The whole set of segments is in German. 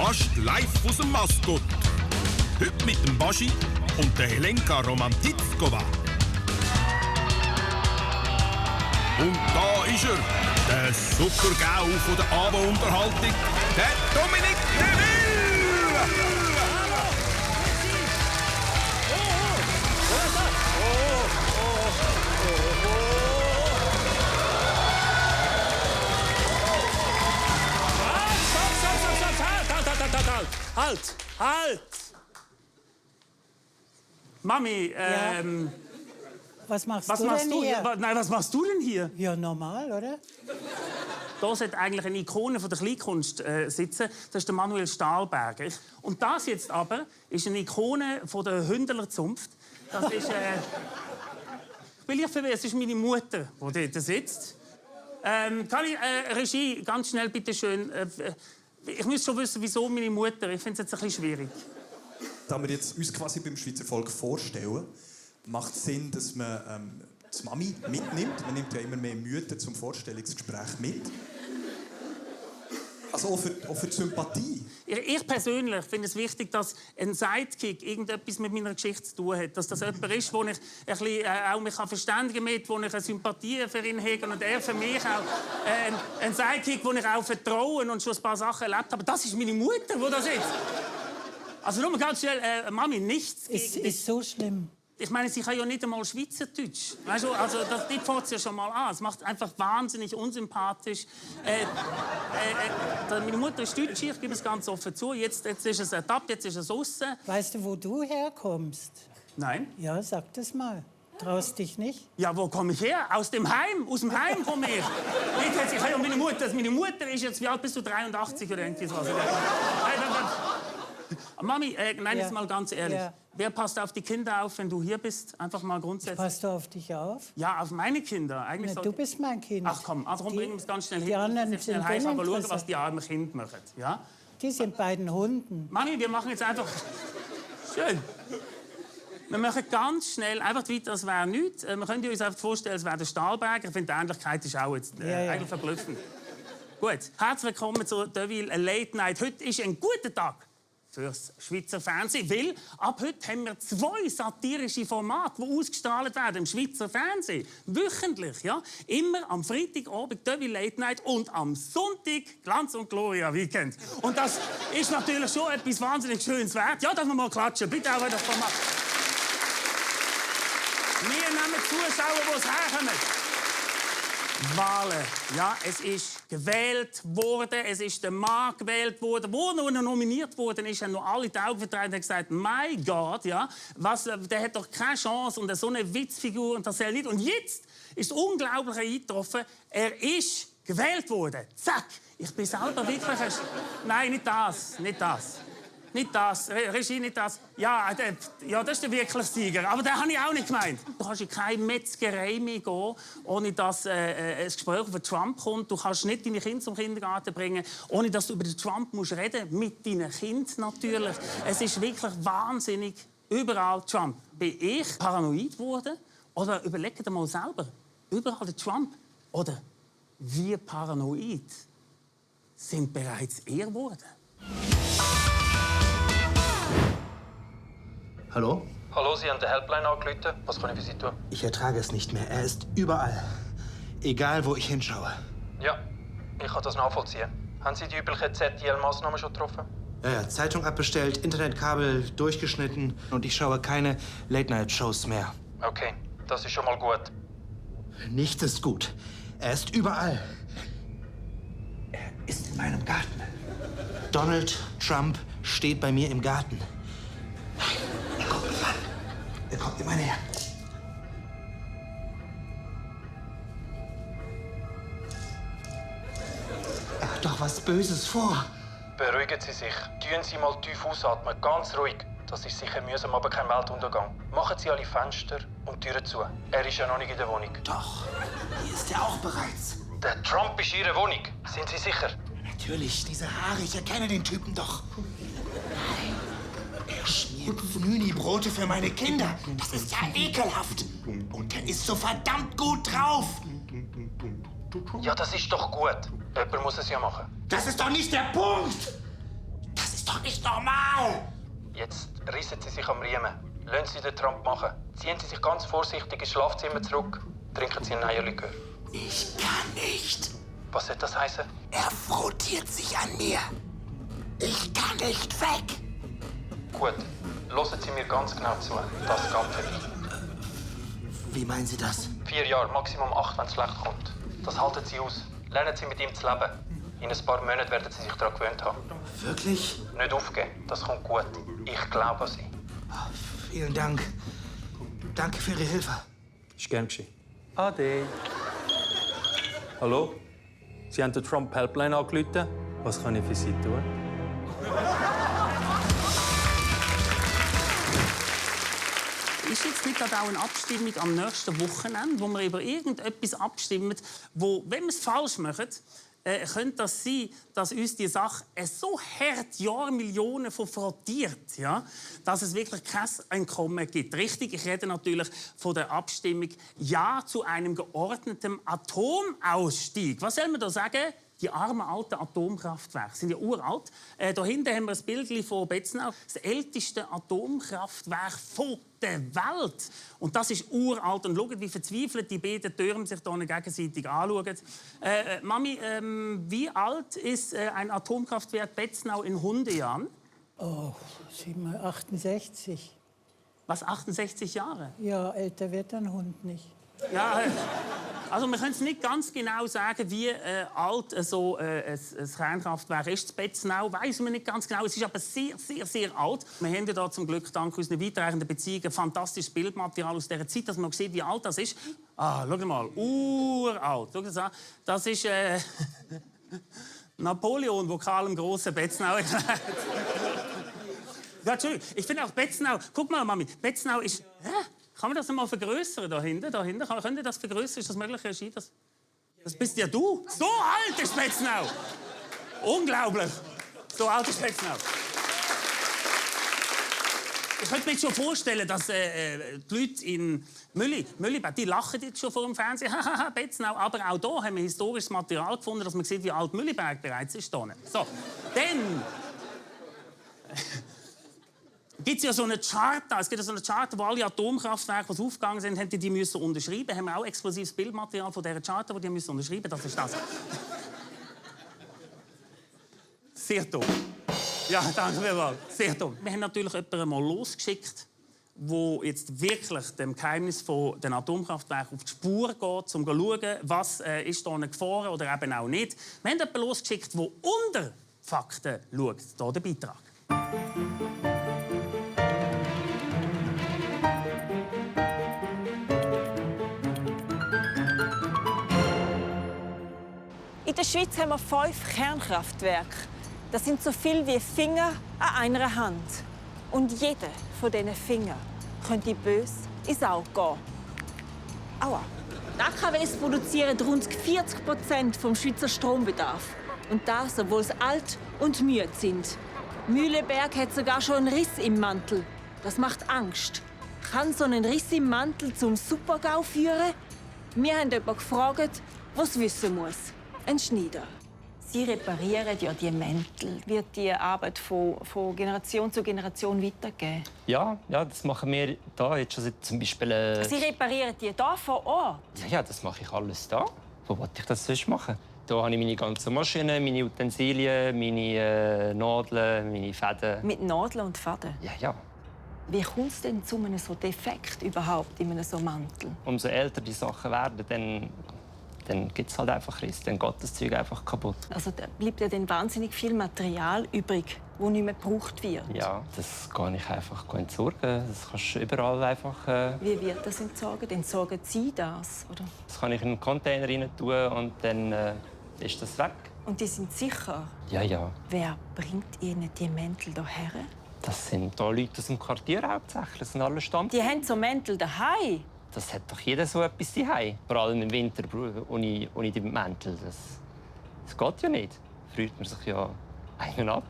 fast live aus dem Maskott. Heute mit dem Baschi und der Helenka Romantizkova. Und da ist er, der Super-GAU von der Abendunterhaltung, der Dominik Deville! Halt! Mami, Was machst du denn hier? Nein, was machst du denn hier? Ja, normal, oder? Da sollte eigentlich eine Ikone von der Kleinkunst sitzen. Das ist der Manuel Stahlberger. Und das jetzt aber ist eine Ikone von der Hündlerzunft. Das ist... ich will nicht verwirren, es ist meine Mutter, die dort sitzt. Kann ich, Regie, ganz schnell, bitte schön... ich muss schon wissen, wieso meine Mutter. Ich finde es jetzt ein bisschen schwierig. Da wir jetzt uns quasi beim Schweizer Volk vorstellen, macht es Sinn, dass man die Mami mitnimmt. Man nimmt ja immer mehr Mütter zum Vorstellungsgespräch mit. Also auch für die Sympathie. Ich persönlich finde es wichtig, dass ein Sidekick irgendetwas mit meiner Geschichte zu tun hat. Dass das jemand ist, wo ich ein bisschen, auch mich verständigen kann, wo ich eine Sympathie für ihn habe und er für mich auch. Ein Sidekick, wo ich auch vertraue und schon ein paar Sachen erlebt habe. Das ist meine Mutter, die da sitzt. Also nur ganz schnell, Mami, nichts gegen Ist so schlimm. Ich meine, sie kann ja nicht einmal Schweizerdeutsch. Weißt du, also die fängt es ja schon mal an. Es macht einfach wahnsinnig unsympathisch. Meine Mutter ist Deutsch, ich gebe es ganz offen zu. Jetzt ist es ertappt, jetzt ist es aussen. Weißt du, wo du herkommst? Nein. Ja, sag das mal. Traust dich nicht? Ja, wo komme ich her? Aus dem Heim komme ich. Ich habe ja meine Mutter ist jetzt, wie alt bist du? 83 oder irgendwie sowas. Mami, nein, jetzt mal ganz ehrlich. Ja. Wer passt auf die Kinder auf, wenn du hier bist? Einfach mal grundsätzlich. Passt du auf dich auf? Ja, auf meine Kinder. Eigentlich Na, du bist mein Kind. Ach komm, also bringen wir es ganz schnell hin. Die anderen Jetzt schnell sind heim, aber schauen, uninteressant. was die armen Kinder machen. Ja? Die sind beiden Hunden. Mami, wir machen jetzt einfach... Schön. Wir machen ganz schnell einfach weiter, als wäre nichts. Wir können uns einfach vorstellen, als wäre der Stahlberger. Ich finde, die Ähnlichkeit ist auch jetzt, Ja. eigentlich verblüffend. Gut, herzlich willkommen zu Deville Late Night. Heute ist ein guter Tag fürs Schweizer Fernsehen, weil ab heute haben wir 2 satirische Formate, die ausgestrahlt werden im Schweizer Fernsehen. Wöchentlich, ja. Immer am Freitagabend Deville Late Night und am Sonntag Glanz und Gloria Weekend. Und das ist natürlich schon etwas wahnsinnig Schönes wert. Ja, darf man mal klatschen. Bitte auch, wenn das Format... Wir nehmen Zuschauer, die es herkommen. Wahlen. Ja, es ist gewählt worden, es ist der Mann gewählt worden. Wo er nominiert worden ist, haben noch alle die Augen vertreibt und gesagt, mein Gott, ja, der hat doch keine Chance und so eine Witzfigur und das soll nicht. Und jetzt ist das Unglaubliche eingetroffen, er ist gewählt worden. Zack! Ich bin selber wirklich... Nein, nicht das, nicht das. Nicht das, Regie, nicht das. Ja, das ist der wirkliche Sieger. Aber den habe ich auch nicht gemeint. Du kannst in keine Metzgerei mehr gehen, ohne dass ein Gespräch über Trump kommt. Du kannst nicht deine Kinder zum Kindergarten bringen, ohne dass du über den Trump musst reden musst. Mit deinen Kindern natürlich. Es ist wirklich wahnsinnig. Überall Trump. Bin ich paranoid geworden? Oder überleg dir mal selber. Überall der Trump. Oder wie paranoid sind bereits ihr geworden? Hallo? Hallo, Sie haben die Helpline angerufen. Was kann ich für Sie tun? Ich ertrage es nicht mehr. Er ist überall. Egal, wo ich hinschaue. Ja, ich kann das nachvollziehen. Haben Sie die üblichen ZTL-Maßnahmen schon getroffen? Ja, Zeitung abbestellt, Internetkabel durchgeschnitten und ich schaue keine Late-Night-Shows mehr. Okay, das ist schon mal gut. Nichts ist gut. Er ist überall. Er ist in meinem Garten. Donald Trump steht bei mir im Garten. Er kommt mich an. Er kommt immer näher. Er hat doch was Böses vor. Beruhigen Sie sich. Tun Sie mal tief ausatmen, ganz ruhig. Das ist sicher mühsam, aber kein Weltuntergang. Machen Sie alle Fenster und Türen zu. Er ist ja noch nicht in der Wohnung. Doch, hier ist er auch bereits. Der Trump ist in Ihrer Wohnung. Sind Sie sicher? Natürlich, diese Haare, ich erkenne den Typen doch. Nein, er schmiert Pfnüni-Brote für meine Kinder. Das ist ja ekelhaft. Und er ist so verdammt gut drauf. Ja, das ist doch gut. Jemand muss es ja machen. Das ist doch nicht der Punkt. Das ist ist doch nicht normal! Jetzt rissen Sie sich am Riemen. Lassen Sie den Trump machen. Ziehen Sie sich ganz vorsichtig ins Schlafzimmer zurück. Trinken Sie einen Eierlikör. Ich kann nicht. Was soll das heißen? Er frotiert sich an mir. Ich kann nicht weg. Gut, hören Sie mir ganz genau zu. Das geht nicht. Wie meinen Sie das? 4 Jahre, Maximum 8, wenn es schlecht kommt. Das halten Sie aus. Lernen Sie mit ihm zu leben. In ein paar Monaten werden Sie sich daran gewöhnt haben. Wirklich? Nicht aufgeben, das kommt gut. Ich glaube an Sie. Vielen Dank. Danke für Ihre Hilfe. Ist gern geschehen. Ade. Hallo? Sie haben den Trump Helpline angerufen. Was kann ich für Sie tun? Ist jetzt nicht gerade auch eine Abstimmung am nächsten Wochenende, wo wir über irgendetwas abstimmen, wo, wenn wir es falsch machen, könnte das sein, dass uns die Sache so hart Jahrmillionen frottiert, ja, dass es wirklich kein Entkommen gibt. Richtig, ich rede natürlich von der Abstimmung Ja zu einem geordneten Atomausstieg. Was soll man da sagen? Die armen alten Atomkraftwerke sind ja uralt. Da hinten haben wir ein Bild von Betznau. Das älteste Atomkraftwerk der Welt. Und das ist uralt. Und schaut, wie verzweifelt die beiden Türme sich hier gegenseitig anschauen. Mami, wie alt ist ein Atomkraftwerk Betznau in Hundejahren? Oh, 68. Was, 68 Jahre? Ja, älter wird ein Hund nicht. Ja, also wir können es nicht ganz genau sagen, wie alt so ein Kernkraftwerk ist. Das Betznau weiss man nicht ganz genau. Es ist aber sehr, sehr, sehr alt. Wir haben ja da zum Glück dank unseren weitreichenden Beziehungen fantastisches Bildmaterial aus dieser Zeit, dass man sieht, wie alt das ist. Ah, schau mal, uralt. Schau das an. Das ist Napoleon, der Karl dem Grossen Betznau erklärt. Ja, Entschuldigung. Ich finde auch Betznau... Guck mal, Mami, Betznau ist... Kann man das einmal vergrößern da hinten? Könnt ihr das vergrößern? Ist das möglich, Herr Schi? Das bist ja du. So alt ist Betznau. Unglaublich. So alt ist Betznau. Ich könnte mir jetzt schon vorstellen, dass die Leute in Müllibad, die lachen jetzt schon vor dem Fernsehen. Haha, Betznau. Aber auch hier haben wir historisches Material gefunden, dass man sieht, wie alt Müllberg bereits ist. So, dann... Gibt es ja so eine Charta. Es gibt ja so eine Charta, wo alle Atomkraftwerke, die aufgegangen sind, die müssen unterschreiben. Haben wir auch exklusives Bildmaterial von dieser Charta, die müssen unterschreiben. Das ist das. Sehr dumm. Ja, danke vielmals. Sehr dumm. Wir haben natürlich jemanden mal losgeschickt, der jetzt wirklich dem Geheimnis von den Atomkraftwerken auf die Spur geht, um zu schauen, was ist da eine Gefahr oder eben auch nicht. Wir haben jemanden losgeschickt, der unter Fakten schaut. Hier der Beitrag. In der Schweiz haben wir 5 Kernkraftwerke. Das sind so viel wie Finger an einer Hand. Und jeder von diesen Fingern könnte böse ins Auge gehen. Aua. Die AKWs produzieren rund 40% vom Schweizer Strombedarf. Und das, obwohl sie alt und müde sind. Mühleberg hat sogar schon einen Riss im Mantel. Das macht Angst. Kann so ein Riss im Mantel zum Supergau führen? Wir haben jemanden gefragt, was es wissen muss. Ein Schneider. Sie reparieren ja die Mäntel. Wird die Arbeit von Generation zu Generation weitergegeben? Ja, das machen wir da jetzt schon zum Beispiel. Sie reparieren die hier vor Ort? Ja, das mache ich alles da. Wo wollte ich das sonst machen? Hier habe ich meine ganzen Maschinen, meine Utensilien, meine Nadeln, meine Fäden. Mit Nadeln und Fäden? Ja. Wie kommt es denn zu einem so Defekt überhaupt in einem so Mantel? Umso älter die Sachen werden, dann gibt es halt einfach Riss. Dann geht das Zeug einfach kaputt. Also da bleibt ja dann wahnsinnig viel Material übrig, das nicht mehr gebraucht wird. Ja, das kann ich einfach entsorgen. Das kannst du überall einfach... Wie wird das entsorgt? Entsorgen Sie das, oder? Das kann ich in einen Container rein tun und dann ist das weg. Und die sind sicher? Ja. Wer bringt Ihnen die Mäntel hierher? Das sind da Leute aus dem Quartier hauptsächlich. Das sind alle Stammkunden. Die haben so Mäntel daheim. Das hat doch jeder so etwas daheim. Vor allem im Winter ohne die Mäntel. Das geht ja nicht. Freut man sich ja einen ab.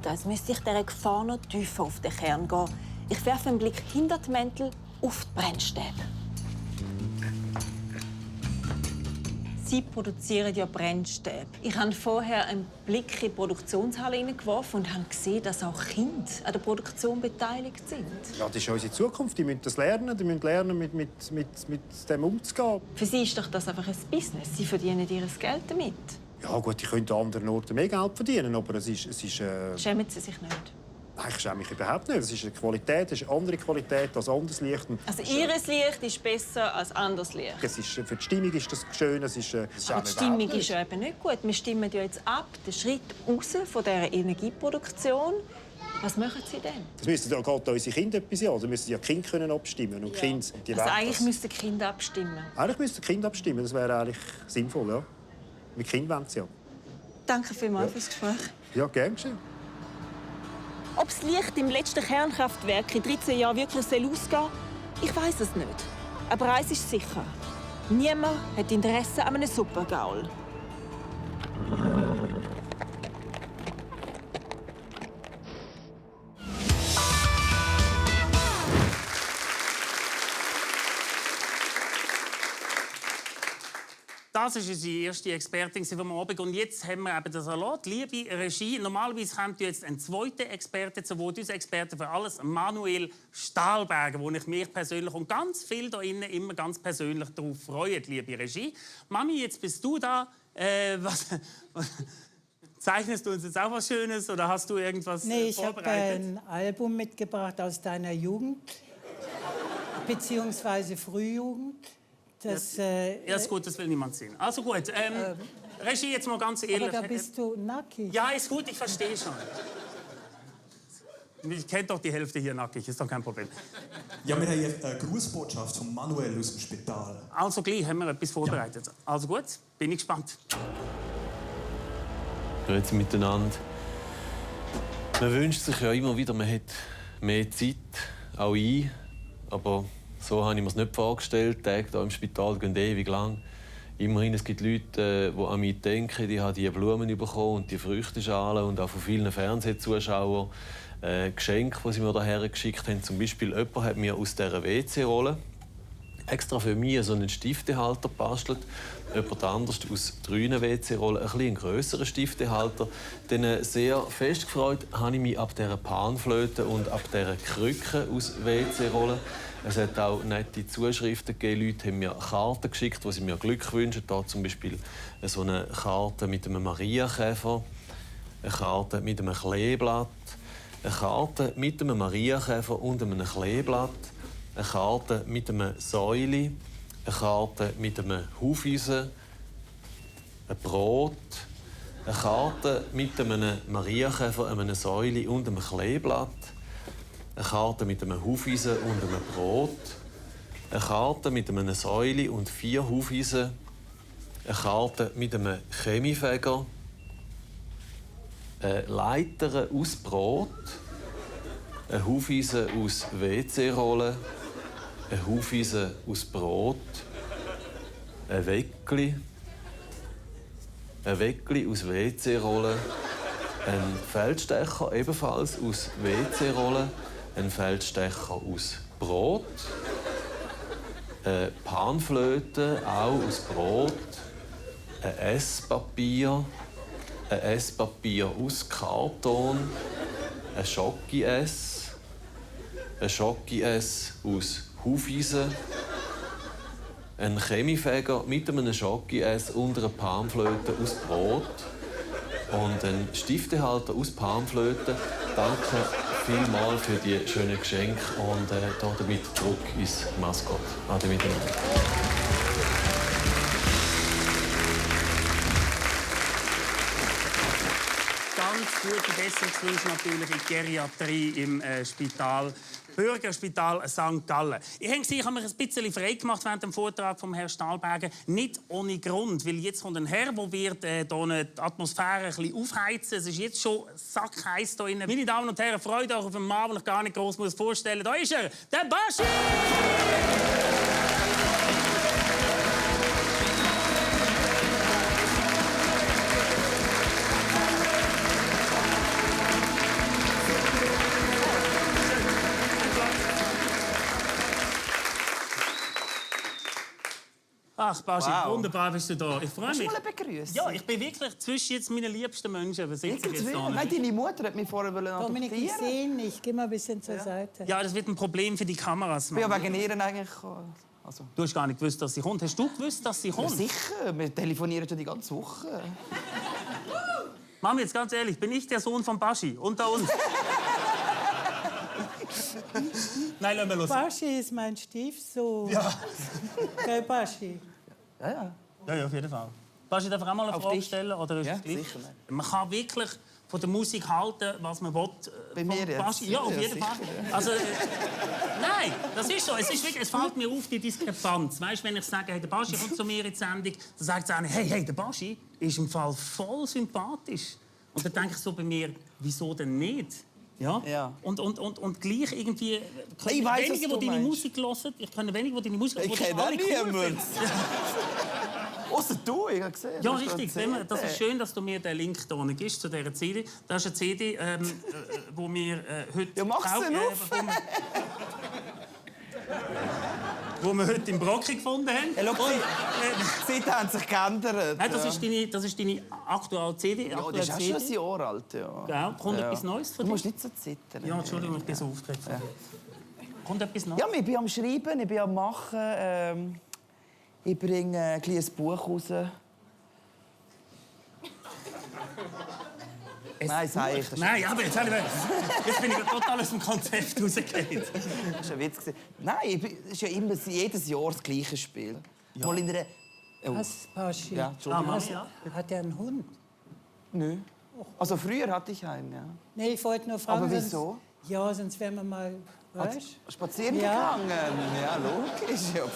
Das müsste ich dieser Gefahr noch tiefer auf den Kern gehen. Ich werfe einen Blick hinter die Mäntel auf die Brennstäbe. Sie produzieren ja Brennstäbe. Ich habe vorher einen Blick in die Produktionshalle hineingeworfen und habe gesehen, dass auch Kinder an der Produktion beteiligt sind. Ja, das ist unsere Zukunft. Die müssen das lernen. Die müssen lernen, mit dem umzugehen. Für Sie ist doch das einfach ein Business. Sie verdienen ihr Geld damit. Ja gut, die können an anderen Orten mehr Geld verdienen, aber es ist Schämen Sie sich nicht? Nein, ich schäme mich überhaupt nicht. Es ist eine Qualität, es ist eine andere Qualität als anderes Licht. Also Ihres Licht ist besser als anderes Licht? Es ist, für die Stimmung ist das schön. Es ist, aber die Stimmung ist ja eben nicht gut. Wir stimmen ja jetzt ab, den Schritt raus von dieser Energieproduktion. Was machen Sie denn? Das müssen da geht unsere Kinder etwas an. Da müssen ja die Kinder können abstimmen und Kinder, die also eigentlich müssten die Kinder abstimmen? Eigentlich müssten die Kinder abstimmen. Das wäre eigentlich sinnvoll, ja. Mit Kindern wollen sie ja. Danke vielmals fürs Gespräch. Ja, gern geschehen. Ob das Licht im letzten Kernkraftwerk in 13 Jahren wirklich ausgehen soll, ich weiß es nicht. Aber eins ist sicher. Niemand hat Interesse an einem Supergaul. Das war unsere erste Expertin vom Abend. Und jetzt haben wir eben den Salat. Liebe Regie, normalerweise kommt jetzt ein zweiter Experte zu Wort. Unser Experte für alles, Manuel Stahlberger, wo ich mich persönlich und ganz viel hier innen immer ganz persönlich darauf freue, liebe Regie. Mami, jetzt bist du da. Zeichnest du uns jetzt auch was Schönes oder hast du irgendwas Nee, ich habe vorbereitet? ein Album mitgebracht aus deiner Jugend, beziehungsweise Frühjugend. Das, ja, ist gut, das will niemand sehen. Also gut, Regie, jetzt mal ganz ehrlich. Aber da bist du nackig. Ja, ist gut, ich verstehe schon. Ich kenne doch die Hälfte hier nackig, ist doch kein Problem. Ja, wir haben eine Grußbotschaft von Manuel aus dem Spital. Also gleich haben wir etwas vorbereitet. Ja. Also gut, bin ich gespannt. Grüezi miteinander. Man wünscht sich ja immer wieder, man hätte mehr Zeit, auch ich. Aber so habe ich mir es nicht vorgestellt. Die Tage hier im Spital gehen ewig lang. Immerhin, es gibt Leute, die an mich denken, die haben die Blumen bekommen und die Früchteschalen und auch von vielen Fernsehzuschauern Geschenke, die sie mir hierher geschickt haben. Zum Beispiel jemand hat mir aus dieser WC-Rolle extra für mich so einen Stiftehalter gebastelt. Jemand anders aus 3 WC-Rollen einen grösseren Stiftehalter. Denn sehr fest gefreut habe ich mich ab dieser Panflöte und ab dieser Krücke aus WC-Rollen. Es hat auch nette Zuschriften gegeben. Leute haben mir Karten geschickt, wo sie mir Glück wünschen. Hier zum Beispiel so eine Karte mit einem Marienkäfer, eine Karte mit einem Kleeblatt, eine Karte mit einem Marienkäfer und einem Kleeblatt, eine Karte mit einem Säuli, eine Karte mit einem Hufeisen, ein Brot, eine Karte mit einem Marienkäfer, einem Säuli und einem Kleeblatt, eine Karte mit einem Hufeisen und einem Brot, eine Karte mit einem Säuli und 4 Hufeisen, eine Karte mit einem Chemiefeger, eine Leiter aus Brot, ein Hufeisen aus WC-Rollen, ein Hufeisen aus Brot, ein Weckli aus WC-Rollen, ein Feldstecher ebenfalls aus WC-Rollen, ein Feldstecher aus Brot, eine Panflöte auch aus Brot, ein Esspapier aus Karton, ein Schoki-Ess aus Hufeisen, ein Chemiefeger mit einem Schoki-Ess und einer Panflöte aus Brot und ein Stiftehalter aus Panflöte. Danke vielmals für die schönen Geschenke und damit zurück ins Maskott. Ade miteinander. Ganz gute Besserungswünsche natürlich in die Geriatrie im Spital. Bürgerspital St. Gallen. Ich habe mich ein bisschen frei gemacht während dem Vortrag von Herrn Stahlberger. Nicht ohne Grund, weil jetzt kommt ein Herr, der wird die Atmosphäre ein bisschen aufheizen. Es ist jetzt schon sackheiß hier drin. Meine Damen und Herren, freut euch auf einen Mann, den ich gar nicht groß vorstellen muss. Da ist er, der Baschi! Ach, Baschi, Wow. wunderbar bist du da. Ich freue Kannst du mich. mal begrüßen? Ja, ich bin wirklich zwischen jetzt meinen liebsten Menschen. Was sitze ich jetzt da? Nein, deine Mutter hat mich vorher Dominik, ich adoptieren. sehe ihn nicht. Geh mal ein bisschen zur Seite. Ja, das wird ein Problem für die Kameras. Ich bin ja Mann. wegen ihr eigentlich gekommen. Also. Du hast gar nicht gewusst, dass sie kommt. Hast du gewusst, dass sie Ja, kommt? sicher, wir telefonieren schon die ganze Woche. Mami, jetzt ganz ehrlich, bin ich der Sohn von Baschi? Unter uns. Nein, lass mal los. Baschi ist mein Stiefsohn. Ja. Gell, Baschi? Ja. Ja, auf jeden Fall. Baschi, darf ich auch mal eine Auf Frage dich. stellen? Oder ist Ja, es gleich? sicher. Man kann wirklich von der Musik halten, was man will. Bei mir jetzt? Baschi. Ja, auf Ja, jeden sicher, Fall. ja. Also, nein, das ist so. Es, ist wirklich, es fällt mir auf, die Diskrepanz. Weißt, wenn ich sage, hey, der Baschi kommt zu mir in die Sendung, dann sagt sie einer, hey, der Baschi ist im Fall voll sympathisch. Und dann denke ich so bei mir, wieso denn nicht? Ja. Und gleich irgendwie... Ich weiss, wenige, was die du deine meinst. Musik hören, ich kenne wenige, die deine Musik hören, Ich die kenne auch alle cool niemanden. finden. Ausser du, ich habe gesehen. Ja, du hast richtig. erzählt. Das ist schön, dass du mir den Link hier gibst zu dieser CD. Das ist eine CD, wo wir heute... Ja, mach's denn auf! Wo wir heute im Brocki gefunden haben. Ja, schau, die Zeiten haben sich geändert. Nein, das ist deine aktuelle CD. Ja, das ist auch schon ein Jahr alt. Ja. Gell? Kommt etwas Neues von Du dir? musst nicht so zittern. Ja, Entschuldigung, ich bin so aufgeregt. Kommt etwas Neues? Ja, ich bin am Schreiben, ich bin am Machen. Ich bringe ein kleines Buch raus. Nein, sag ich. Nein, aber jetzt bin ich total aus dem Konzept rausgegangen. Das war ein Witz. Nein, es ist ja immer jedes Jahr das gleiche Spiel. Ja. Mal in einer... Oh. Was, Baschi? Ja, Entschuldigung. Hat er einen Hund? Nö. Also früher hatte ich einen, ja. Nee, ich wollte nur fragen... Aber wieso? Ja, sonst wären wir mal... Weißt? Spazieren Ja. gegangen. Ja, logisch. Ja.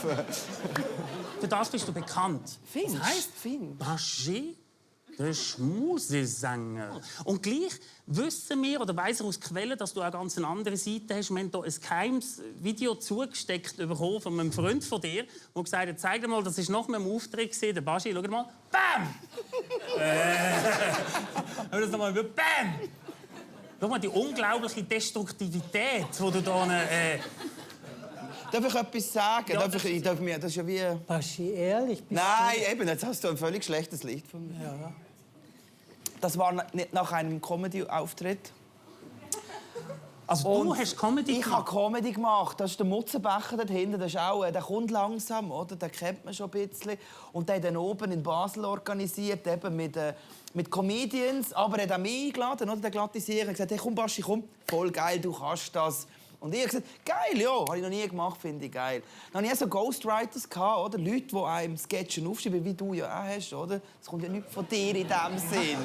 Für das bist du bekannt. Finch. Das heisst, Baschi, der Schmusesänger. Und gleich wissen wir, oder weiss er aus Quellen, dass du auch ganz eine andere Seite hast. Wir haben hier ein geheimes Video zugesteckt bekommen von einem Freund von dir, der gesagt hat, zeig dir mal, das war nach einem Auftritt gewesen, der Baschi, schau mal, BAM! Hör das nochmal, BAM! Schau mal, die unglaubliche Destruktivität, die du da... Darf ich etwas sagen? Ja, das ist ja wie... Baschi, ehrlich? Bist Nein, eben, jetzt hast du ein völlig schlechtes Licht von mir. Ja. Das war nach einem Comedy-Auftritt. Also du hast Comedy gemacht? Ich habe Comedy gemacht. Das ist der Mutzenbecher dort hinten. Das ist auch, der kommt langsam, oder? Den kennt man schon ein bisschen. Und der hat dann oben in Basel organisiert, eben mit Comedians. Aber er hat auch mich eingeladen, oder? Der Glattisier. Er hat gesagt, hey, komm, Baschi, komm. Voll geil, du kannst das. Und ich habe gesagt, geil, ja, habe ich noch nie gemacht, finde ich geil. Dann hatte ich auch so Ghostwriters, oder? Leute, die einem Sketchen aufschreiben, wie du ja auch hast, oder? Das kommt ja nicht von dir in diesem Sinn.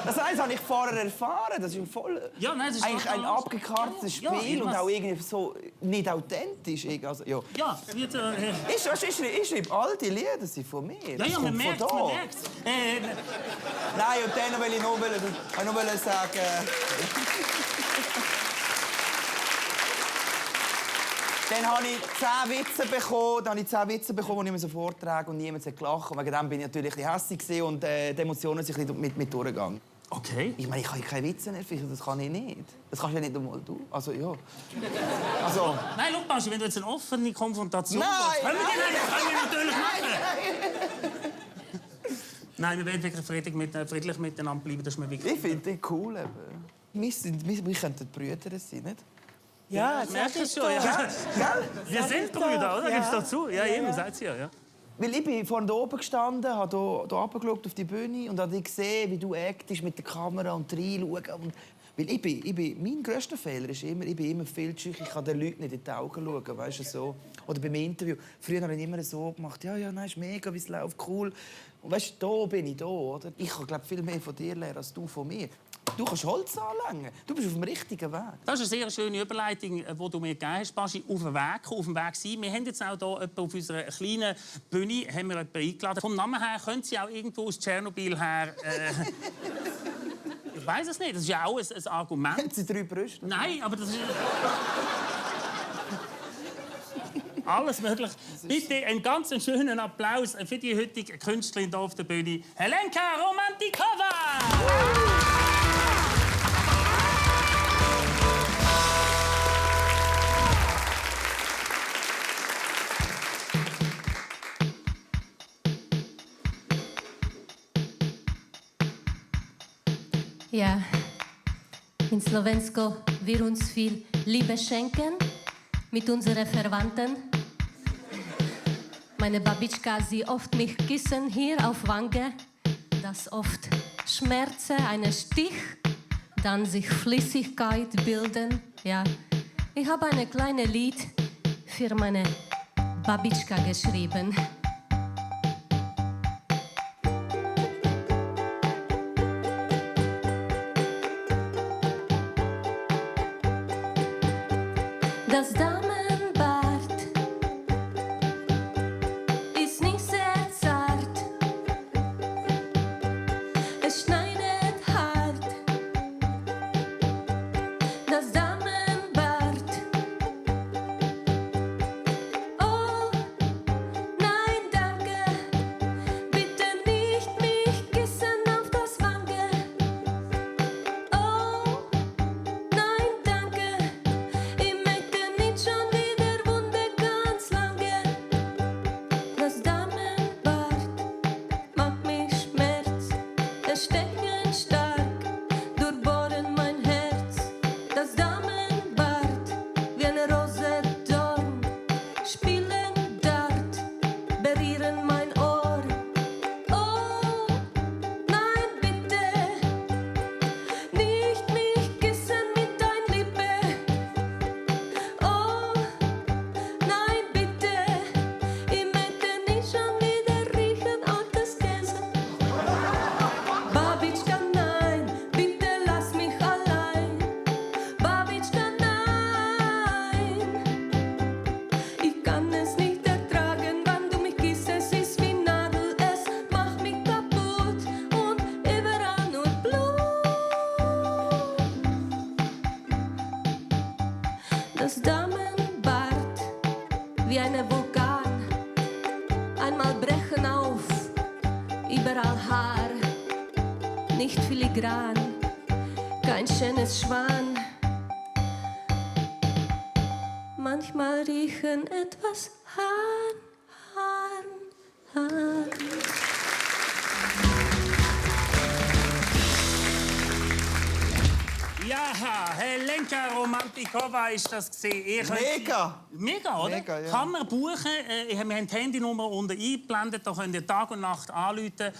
Das habe ich vorher erfahren. Das ist voll Ja, nein, das ist eigentlich ein abgekartetes Ja, Spiel und auch irgendwie so nicht authentisch. Also, ja. Ja, wird... Ich schreibe all die Lieder sind von mir. Ja, Das ja, man kommt von merkt da. es. Nein, und dann will ich noch sagen... Dann habe ich 10 Witze bekommen, die ich mir so vortrage und niemand hat gelacht. Und wegen dem bin ich natürlich hässlich und die Emotionen sind ein bisschen mit mir durchgegangen. Okay. Ich meine, ich kann keine Witze erfinden, das kann ich nicht. Das kannst ja nicht einmal du. Also, ja. Also... Nein, schau, Baschi, wenn du jetzt eine offene Konfrontation Nein, willst, können wir nein, natürlich machen. Nein, wir werden wirklich friedlich miteinander bleiben, das ist mir wichtig. Ich finde die cool. Wir könnten Brüder sein, nicht? Ja, ich merke es schon. Gell? Wir sind Brüder, oder? Ja. Gibst du dazu? Ja, eben, ja. sagt sie ja. Weil ich bin vorne oben gestanden, habe hier runtergeschaut auf die Bühne und habe gesehen, wie du actest mit der Kamera und reinschauen. Weil mein grösster Fehler ist immer, ich bin immer viel zu schüch. Ich kann den Leuten nicht in die Augen schauen, weißt du, so. Oder beim Interview. Früher habe ich immer so gemacht, ja, nein, ist mega, wie es läuft, cool. Und weißt du, da bin ich da, oder? Ich kann, glaube viel mehr von dir lernen als du von mir. Du kannst Holz anlängen. Du bist auf dem richtigen Weg. Das ist eine sehr schöne Überleitung, die du mir gegeben hast, Baschi. Auf dem Weg sein. Wir haben jetzt auch hier auf unserer kleinen Bühne haben wir jemanden eingeladen. Vom Namen her können Sie auch irgendwo aus Tschernobyl her... ich weiß es nicht. Das ist ja auch ein Argument. Haben Sie 3 Brüste? Nein, aber das ist... Alles möglich. Bitte einen ganz schönen Applaus für die heutige Künstlerin hier auf der Bühne, Helenka Romantikova! Ja, in Slowensko wir uns viel Liebe schenken mit unseren Verwandten. Meine Babitschka, sie oft mich küssen hier auf Wange, das oft Schmerzen, einen Stich, dann sich Flüssigkeit bilden. Ja, ich habe ein kleines Lied für meine Babitschka geschrieben. Das Damenbart ist nicht sehr zart. Es schneidet hart. Das Damenbart. Oh, nein, danke. Bitte nicht mich küssen auf das Wange. Oh, nein, danke. Ich möchte nicht schon wieder Wunde ganz lange. Das Damenbart macht mich Schmerz. Es stechen stark, durchbohren mein Herz. Das Damenbart wie ein Rosentorn. Spielen Dart, berühren mein Ohr. Oh, nein, bitte. Nicht mich küssen mit dein Lippe. Oh, nein, bitte. Ich möchte nicht schon wieder riechen altes Käse. Babitschka, nein, bitte lass mich allein. Babitschka, nein. Ich kann es nicht ertragen, wenn du mich küsst. Es ist wie Nadel, es macht mich kaputt und überall nur Blut. Das Damenbart wie ein Vulkan. Einmal brechen auf, überall Haar. Nicht filigran, kein schönes Schwan. Manchmal riechen etwas Hahn. Ja, Helenka Romantikova ist das gesehen. Mega! Mega, oder? Mega, ja. Kann man buchen. Wir haben die Handynummer unten eingeblendet. Da könnt ihr Tag und Nacht anrufen.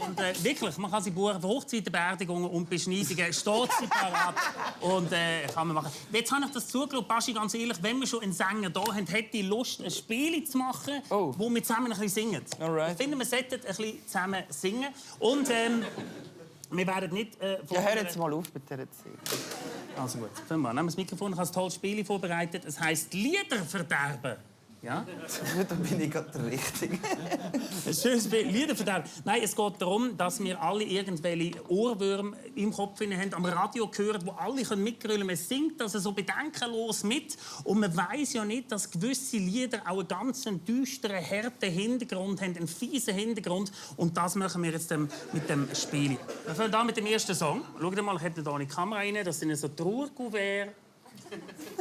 Und wirklich, man kann sie buchen für Hochzeiten, Beerdigungen und Beschneidungen. Steht sie parat. Und kann man machen. Jetzt habe ich das zugeschaut, Baschi, ganz ehrlich, wenn wir schon einen Sänger da haben, hätte ich Lust, ein Spiel zu machen, wo wir zusammen ein bisschen singen. Ich finde, wir sollten ein bisschen zusammen singen. Und wir werden nicht... Ja, hör jetzt mal auf mit dieser Zeit. Also gut, nehmen wir das Mikrofon. Ich habe ein tolles Spiel vorbereitet. Es heisst Lieder verderben. Ja? Da bin ich gerade der Richtige. Ein schönes Spiel, Lieder verderben. Nein, es geht darum, dass wir alle irgendwelche Ohrwürmer im Kopf haben, am Radio gehört, wo alle mitgrölen können. Man singt also so bedenkenlos mit. Und man weiss ja nicht, dass gewisse Lieder auch einen ganz düsteren, harten Hintergrund haben, einen fiesen Hintergrund. Und das machen wir jetzt mit dem Spiel. Wir fangen an mit dem ersten Song. Schaut mal, ich hätte hier eine Kamera rein. Das sind so Trauerkuverts.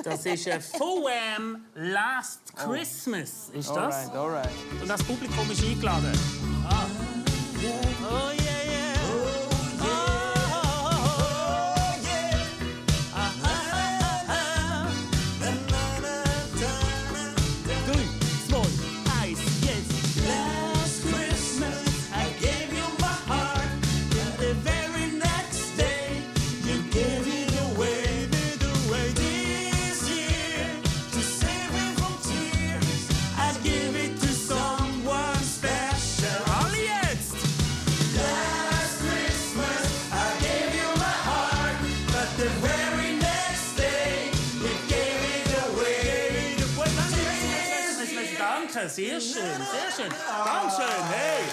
Das ist Foam Last Christmas. Ist das? Alright. Und das Publikum ist eingeladen. Ah. Oh yeah, yeah. Oh, yeah. Ah. 3, 2, 1, yes. Last Christmas I gave you my heart. And the very next day you gave it away. This year, to save me from tears, I give it to someone special. Alle jetzt! Last Christmas I gave you my heart, but the very next day you gave it away. Danke, sehr schön, sehr schön. Dankeschön, hey!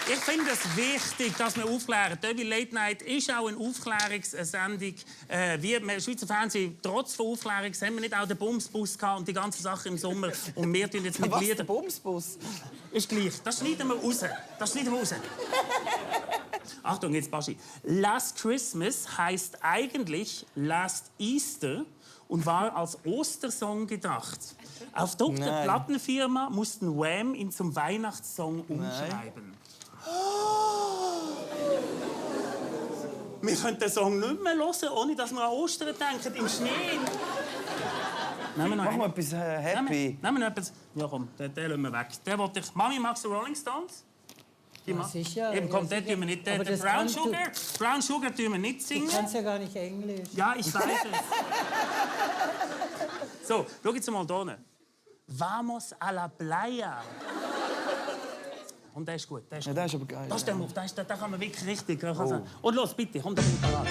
Ich finde es wichtig, dass wir aufklären. Döbi Late Night ist auch eine Aufklärungssendung. Wie im Schweizer Fernsehen, trotz von Aufklärung, haben wir nicht auch den Bumsbus gehabt und die ganze Sache im Sommer. Und wir tun jetzt mit Was, Liedern. der Bumsbus? Ist gleich. Das schneiden wir raus. Das schneiden wir raus. Achtung, jetzt Baschi. Last Christmas heisst eigentlich Last Easter und war als Ostersong gedacht. Auf Druck der Plattenfirma mussten Wham ihn zum Weihnachtssong umschreiben. Wir können den Song nicht mehr hören, ohne dass wir an Ostern denken, im Schnee. Machen wir etwas happy. Nehmen wir etwas... Ja, komm, den lassen wir weg. Den wollte ich... Mami, magst du Rolling Stones? Ja, sicher. Eben, komm, den tun wir nicht. Den Brown Sugar, Brown Sugar tun wir nicht singen. Du kannst ja gar nicht Englisch. Ja, ich weiß es. So, schau jetzt mal hier hin. Vamos a la playa. Und der ist gut. Der ist, ja, der ist aber geil. Das ist der Move, da kann man wirklich richtig. Und los, bitte, komm da parat.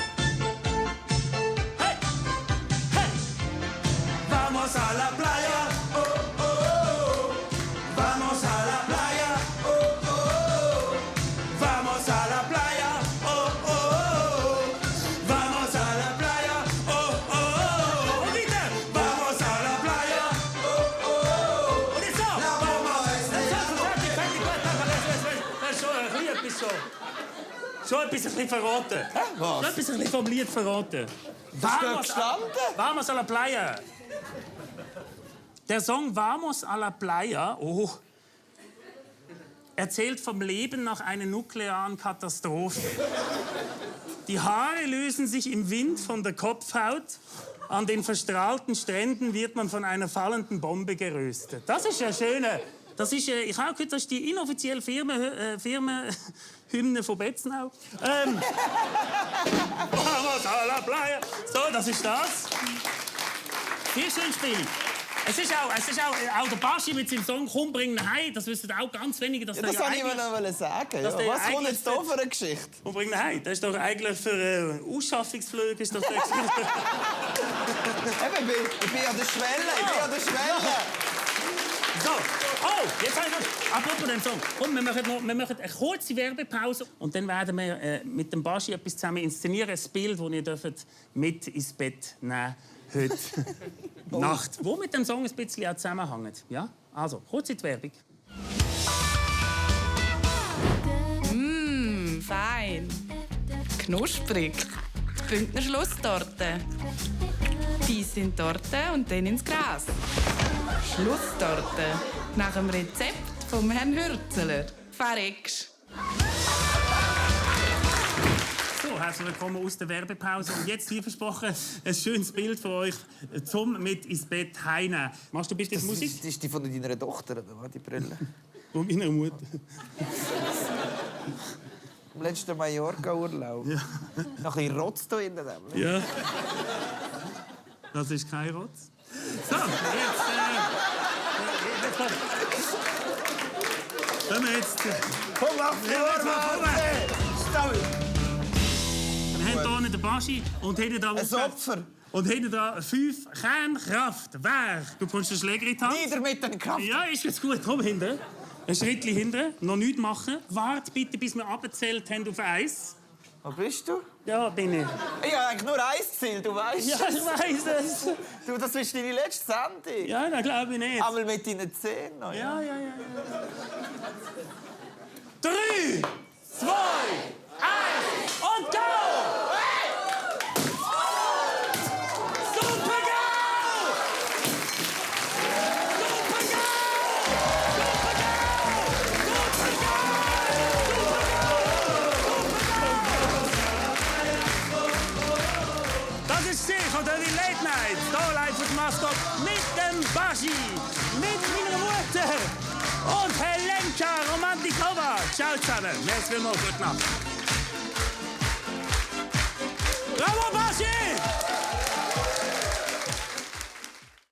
Hey! Hey! Vamos a la playa. Oh, oh, oh. Vamos a la playa. Oh, oh, oh. Vamos a la playa. Oh, oh, oh. Vamos a la playa. Oh, oh, oh. Und wieder. Vamos a la playa. Oh, oh, oh. Und jetzt so. Schon etwas ein bisschen verraten. Was? Schon etwas ein bisschen vom Lied verraten. Vamos a la playa. Der Song Vamos a la playa erzählt vom Leben nach einer nuklearen Katastrophe. Die Haare lösen sich im Wind von der Kopfhaut. An den verstrahlten Stränden wird man von einer fallenden Bombe geröstet. Das ist ja schön. Das ist, ich habe gehört, das ist die inoffizielle Firmenhymne von Betzenau. Vamos a la playa. So, das ist das. Sehr schön spielen. Es ist auch der Baschi mit seinem Song «Komm, bring ihn heim». Das wissen auch ganz wenige. Das wollte ich mir noch sagen. Ja. Was kommt jetzt hier für eine Geschichte? «Komm, bring ihn heim». Das ist doch eigentlich für Ausschaffungsflüge. Ist das ich bin an der Schwelle. So, jetzt habe ich apropos den Song. Komm, wir machen eine kurze Werbepause und dann werden wir mit dem Baschi etwas zusammen inszenieren. Ein Bild, das ihr dürft mit ins Bett nehmen heute Nacht. Wo mit dem Song ein bisschen auch zusammenhängt. Ja? Also, kurz in die Werbung. Fein. Knusprig. Bündner Schlusstorte. Dies sind Torte und dann ins Gras. Schlusstorte. Nach dem Rezept vom Herrn Hürzeler. Verreckst. So, herzlich willkommen aus der Werbepause. Und jetzt, wie versprochen, ein schönes Bild von euch zum mit ins Bett heimnehmen. Machst du bitte die Musik? Das ist die von deiner Tochter, oder? Die Brille. Und meiner Mutter. Am letzten Mallorca-Urlaub. Ja. Noch ein Rotz da in dem. Ja. Das ist kein Rotz. So, jetzt kommen wir jetzt. Komm nach vorne! Wir haben hier den Baschi und hinten da... Ein Opfer! Und hinten da 5 Kernkraftwerke. Du bekommst den Schläger in die Hand. Nieder mit den Kraft! Ja, ist jetzt gut. Komm hinten. Ein Schrittchen hinten. Noch nichts machen. Warte bitte, bis wir abgezählt haben auf 1. Wo bist du? Ja, bin ich. Ich habe eigentlich nur 1 Ziel, du weißt. Ja, ich weiss es. Du, das ist deine letzte Sendung. Ja, das glaube ich nicht. Aber mit deinen 10 noch, ja. 3, 2, 1 und go! Von der Late Night, hier live für die Maskott mit dem Baschi, mit meiner Mutter und Helenka Romantikova. Ciao zusammen, merci vielmals, gute Nacht. Bravo Baschi!